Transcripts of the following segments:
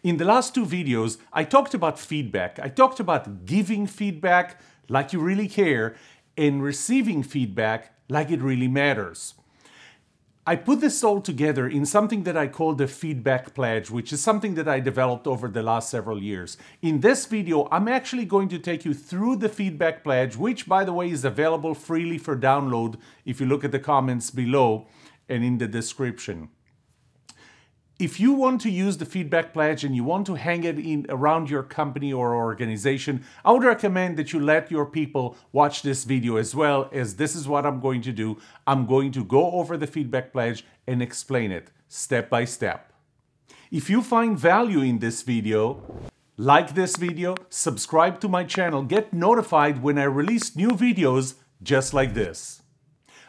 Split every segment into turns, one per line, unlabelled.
In the last two videos, I talked about feedback. I talked about giving feedback like you really care and receiving feedback like it really matters. I put this all together in something that I call the feedback pledge, which is something that I developed over the last several years. In this video, I'm actually going to take you through the feedback pledge, which, by the way, is available freely for download if you look at the comments below and in the description. If you want to use the feedback pledge and you want to hang it around your company or organization, I would recommend that you let your people watch this video as well, as this is what I'm going to do. I'm going to go over the feedback pledge and explain it step by step. If you find value in this video, like this video, subscribe to my channel, get notified when I release new videos just like this.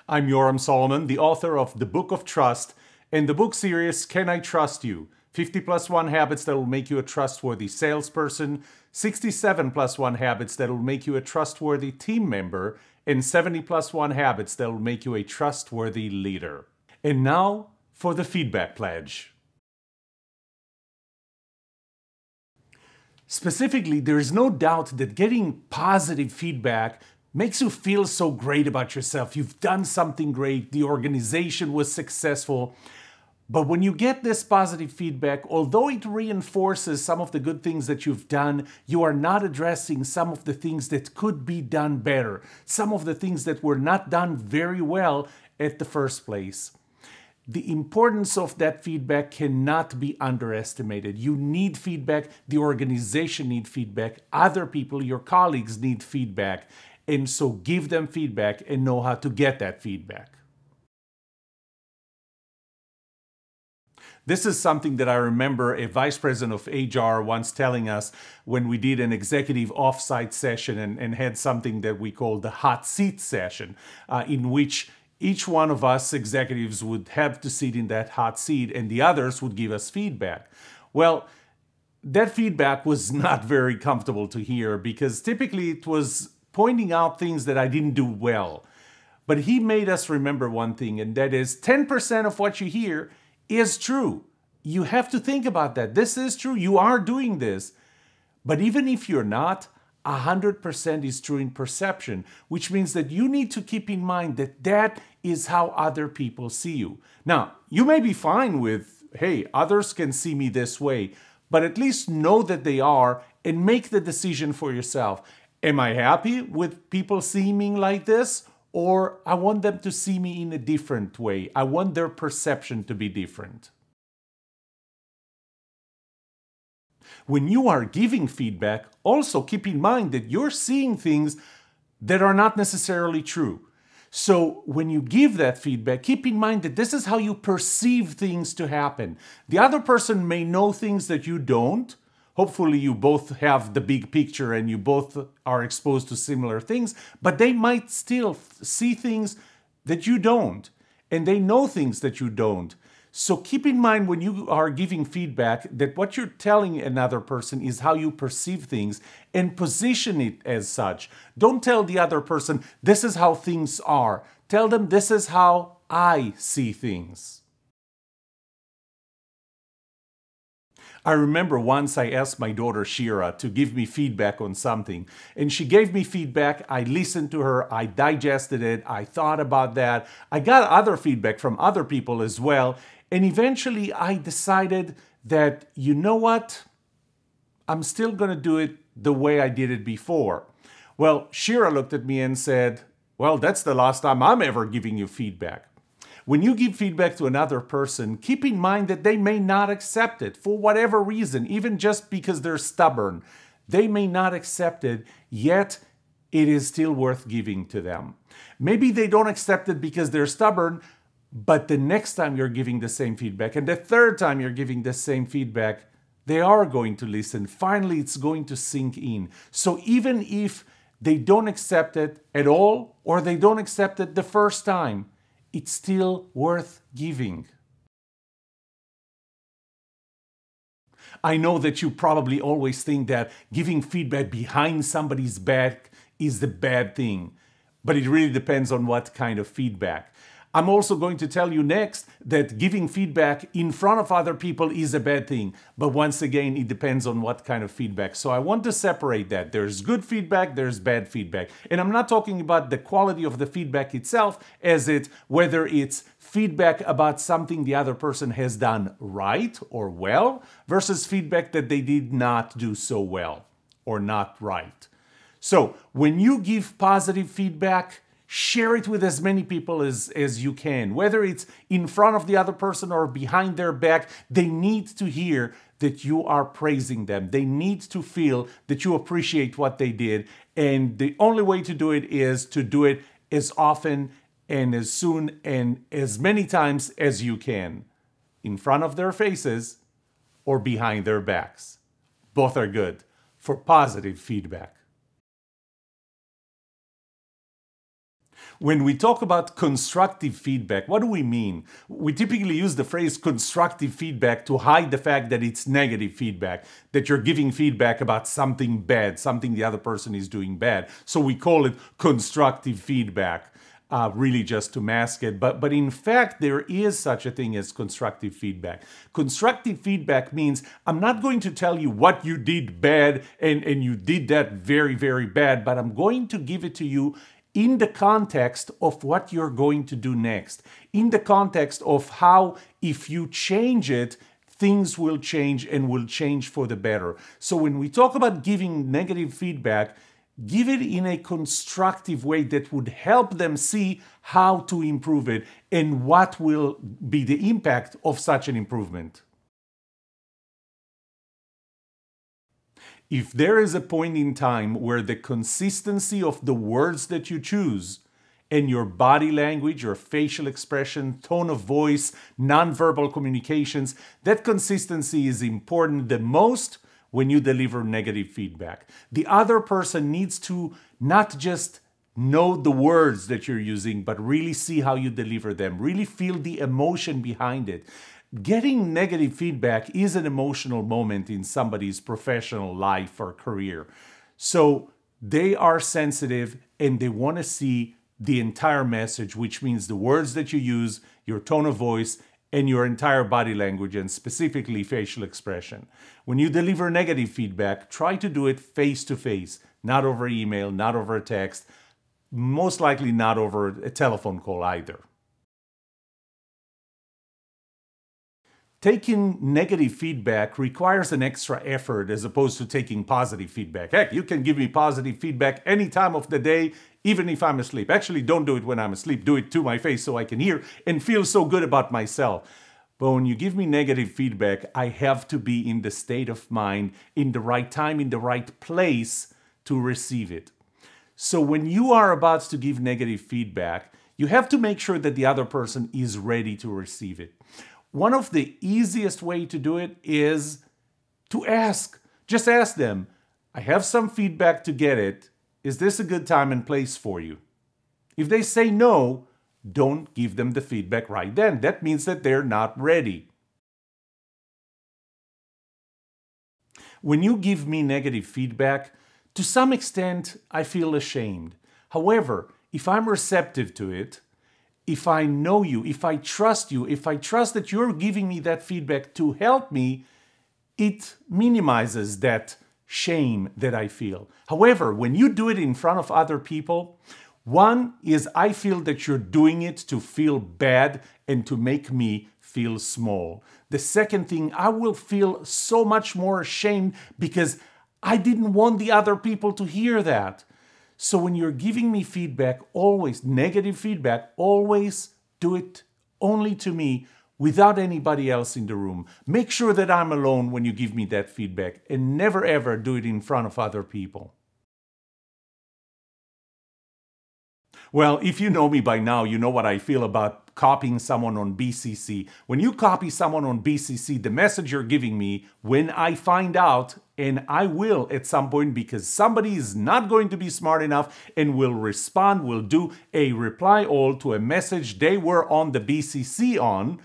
I'm Yoram Solomon, the author of The Book of Trust, and the book series, Can I Trust You? 50 plus 1 habits that will make you a trustworthy salesperson, 67 plus 1 habits that will make you a trustworthy team member, and 70 plus 1 habits that will make you a trustworthy leader. And now for the feedback pledge. Specifically, there is no doubt that getting positive feedback makes you feel so great about yourself. You've done something great, the organization was successful. But when you get this positive feedback, although it reinforces some of the good things that you've done, you are not addressing some of the things that could be done better, some of the things that were not done very well at the first place. The importance of that feedback cannot be underestimated. You need feedback, the organization needs feedback, other people, your colleagues need feedback. And so give them feedback and know how to get that feedback. This is something that I remember a vice president of HR once telling us when we did an executive offsite session and had something that we called the hot seat session, in which each one of us executives would have to sit in that hot seat and the others would give us feedback. Well, that feedback was not very comfortable to hear because typically it was pointing out things that I didn't do well. But he made us remember one thing, and that is 10% of what you hear is true. You have to think about that. This is true. You are doing this. But even if you're not, 100% is true in perception, which means that you need to keep in mind that that is how other people see you. Now, you may be fine with, hey, others can see me this way, but at least know that they are and make the decision for yourself. Am I happy with people seeing me like this? Or I want them to see me in a different way. I want their perception to be different. When you are giving feedback, also keep in mind that you're seeing things that are not necessarily true. So when you give that feedback, keep in mind that this is how you perceive things to happen. The other person may know things that you don't. Hopefully you both have the big picture and you both are exposed to similar things, but they might still see things that you don't, and they know things that you don't. So keep in mind when you are giving feedback that what you're telling another person is how you perceive things and position it as such. Don't tell the other person, this is how things are. Tell them, this is how I see things. I remember once I asked my daughter Shira to give me feedback on something, and she gave me feedback. I listened to her, I digested it, I thought about that. I got other feedback from other people as well, and eventually I decided that, you know what? I'm still going to do it the way I did it before. Well, Shira looked at me and said, well, that's the last time I'm ever giving you feedback. When you give feedback to another person, keep in mind that they may not accept it for whatever reason, even just because they're stubborn. They may not accept it, yet it is still worth giving to them. Maybe they don't accept it because they're stubborn, but the next time you're giving the same feedback and the third time you're giving the same feedback, they are going to listen. Finally, it's going to sink in. So even if they don't accept it at all or they don't accept it the first time, it's still worth giving. I know that you probably always think that giving feedback behind somebody's back is the bad thing, but it really depends on what kind of feedback. I'm also going to tell you next that giving feedback in front of other people is a bad thing. But once again, it depends on what kind of feedback. So I want to separate that. There's good feedback, there's bad feedback. And I'm not talking about the quality of the feedback itself, whether it's feedback about something the other person has done right or well versus feedback that they did not do so well or not right. So when you give positive feedback, share it with as many people as you can. Whether it's in front of the other person or behind their back, they need to hear that you are praising them. They need to feel that you appreciate what they did. And the only way to do it is to do it as often and as soon and as many times as you can. In front of their faces or behind their backs. Both are good for positive feedback. When we talk about constructive feedback, what do we mean? We typically use the phrase constructive feedback to hide the fact that it's negative feedback, that you're giving feedback about something bad, something the other person is doing bad. So we call it constructive feedback, really just to mask it. But in fact, there is such a thing as constructive feedback. Constructive feedback means I'm not going to tell you what you did bad and you did that very, very bad, but I'm going to give it to you in the context of what you're going to do next, in the context of how, if you change it, things will change and will change for the better. So when we talk about giving negative feedback, give it in a constructive way that would help them see how to improve it and what will be the impact of such an improvement. If there is a point in time where the consistency of the words that you choose and your body language, your facial expression, tone of voice, nonverbal communications, that consistency is important the most when you deliver negative feedback. The other person needs to not just know the words that you're using, but really see how you deliver them, really feel the emotion behind it. Getting negative feedback is an emotional moment in somebody's professional life or career. So they are sensitive and they want to see the entire message, which means the words that you use, your tone of voice, and your entire body language, and specifically facial expression. When you deliver negative feedback, try to do it face to face, not over email, not over a text, most likely not over a telephone call either. Taking negative feedback requires an extra effort as opposed to taking positive feedback. Heck, you can give me positive feedback any time of the day, even if I'm asleep. Actually, don't do it when I'm asleep. Do it to my face so I can hear and feel so good about myself. But when you give me negative feedback, I have to be in the state of mind, in the right time, in the right place to receive it. So when you are about to give negative feedback, you have to make sure that the other person is ready to receive it. One of the easiest way to do it is to ask. Just ask them, I have some feedback to get it. Is this a good time and place for you? If they say no, don't give them the feedback right then. That means that they're not ready. When you give me negative feedback, to some extent, I feel ashamed. However, if I'm receptive to it, if I know you, if I trust that you're giving me that feedback to help me, it minimizes that shame that I feel. However, when you do it in front of other people, one is I feel that you're doing it to feel bad and to make me feel small. The second thing, I will feel so much more ashamed because I didn't want the other people to hear that. So when you're giving me feedback, always, negative feedback, always do it only to me without anybody else in the room. Make sure that I'm alone when you give me that feedback and never ever do it in front of other people. Well, if you know me by now, you know what I feel about copying someone on BCC. When you copy someone on BCC, the message you're giving me, when I find out, and I will at some point because somebody is not going to be smart enough and will respond, will do a reply all to a message they were on the BCC on,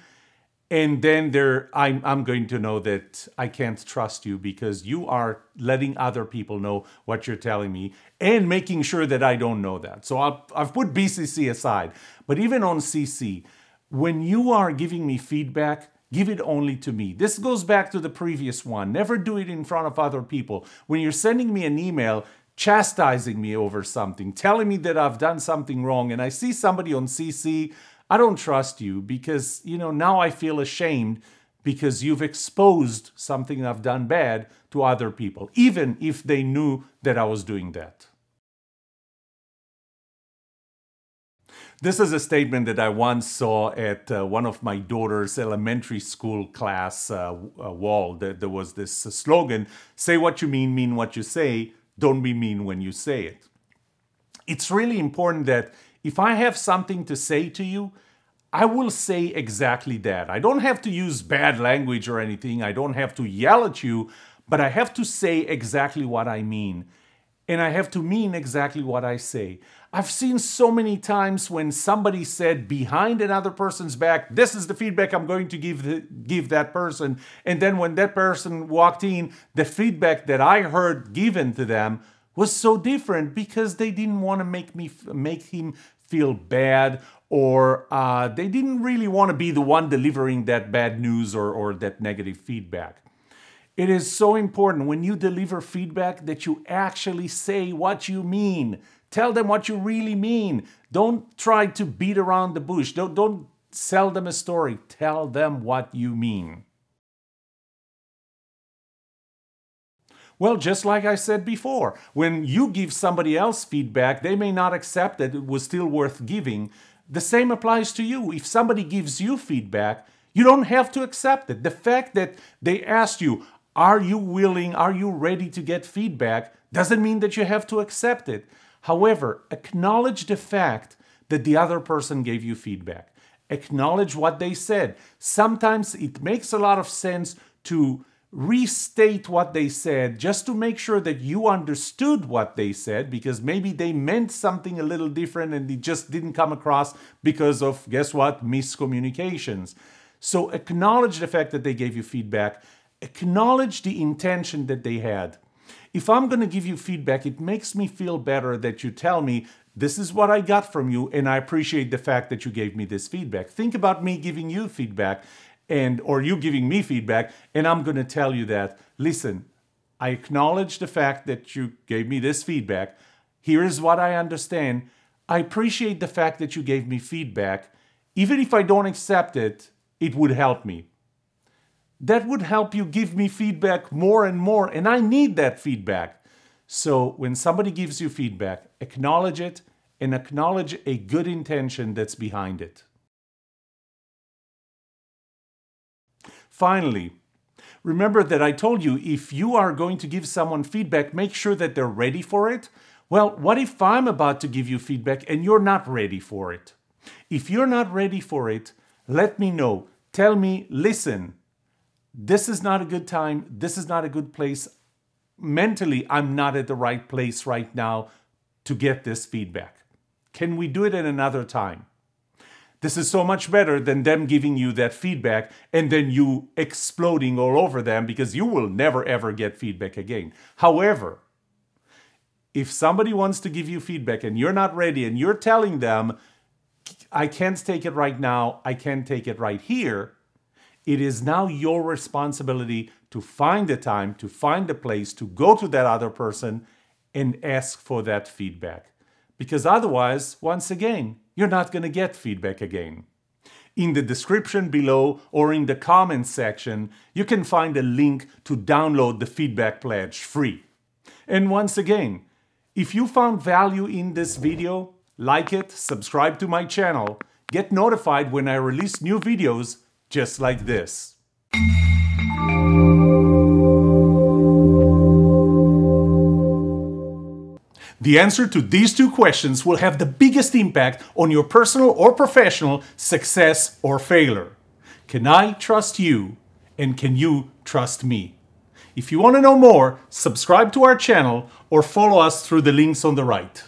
And then I'm going to know that I can't trust you because you are letting other people know what you're telling me and making sure that I don't know that. So I've put BCC aside. But even on CC, when you are giving me feedback, give it only to me. This goes back to the previous one. Never do it in front of other people. When you're sending me an email chastising me over something, telling me that I've done something wrong, and I see somebody on CC, I don't trust you because, now I feel ashamed because you've exposed something I've done bad to other people, even if they knew that I was doing that. This is a statement that I once saw at one of my daughter's elementary school class wall. There was this slogan, say what you mean what you say, don't be mean when you say it. It's really important that if I have something to say to you, I will say exactly that. I don't have to use bad language or anything. I don't have to yell at you, but I have to say exactly what I mean. And I have to mean exactly what I say. I've seen so many times when somebody said behind another person's back, this is the feedback I'm going to give that person. And then when that person walked in, the feedback that I heard given to them was so different because they didn't want to make him feel bad, or they didn't really want to be the one delivering that bad news or that negative feedback. It is so important when you deliver feedback that you actually say what you mean. Tell them what you really mean. Don't try to beat around the bush. Don't sell them a story. Tell them what you mean. Well, just like I said before, when you give somebody else feedback, they may not accept that it was still worth giving. The same applies to you. If somebody gives you feedback, you don't have to accept it. The fact that they asked you, are you willing, are you ready to get feedback, doesn't mean that you have to accept it. However, acknowledge the fact that the other person gave you feedback. Acknowledge what they said. Sometimes it makes a lot of sense to restate what they said just to make sure that you understood what they said, because maybe they meant something a little different and it just didn't come across because of, guess what, miscommunications. So acknowledge the fact that they gave you feedback. Acknowledge the intention that they had. If I'm going to give you feedback, it makes me feel better that you tell me, this is what I got from you, and I appreciate the fact that you gave me this feedback. Think about me giving you feedback, or you giving me feedback, and I'm going to tell you that, listen, I acknowledge the fact that you gave me this feedback. Here is what I understand. I appreciate the fact that you gave me feedback. Even if I don't accept it, it would help me. That would help you give me feedback more and more, and I need that feedback. So when somebody gives you feedback, acknowledge it and acknowledge a good intention that's behind it. Finally, remember that I told you if you are going to give someone feedback, make sure that they're ready for it. Well, what if I'm about to give you feedback and you're not ready for it? If you're not ready for it, let me know. Tell me, listen, this is not a good time. This is not a good place. Mentally, I'm not at the right place right now to get this feedback. Can we do it at another time? This is so much better than them giving you that feedback and then you exploding all over them, because you will never ever get feedback again. However, if somebody wants to give you feedback and you're not ready and you're telling them, I can't take it right now, I can't take it right here, it is now your responsibility to find the time, to find the place, to go to that other person and ask for that feedback. Because otherwise, once again, you're not going to get feedback again. In the description below or in the comments section, you can find a link to download the feedback pledge free. And once again, if you found value in this video, like it, subscribe to my channel, get notified when I release new videos just like this. The answer to these two questions will have the biggest impact on your personal or professional success or failure. Can I trust you, and can you trust me? If you want to know more, subscribe to our channel or follow us through the links on the right.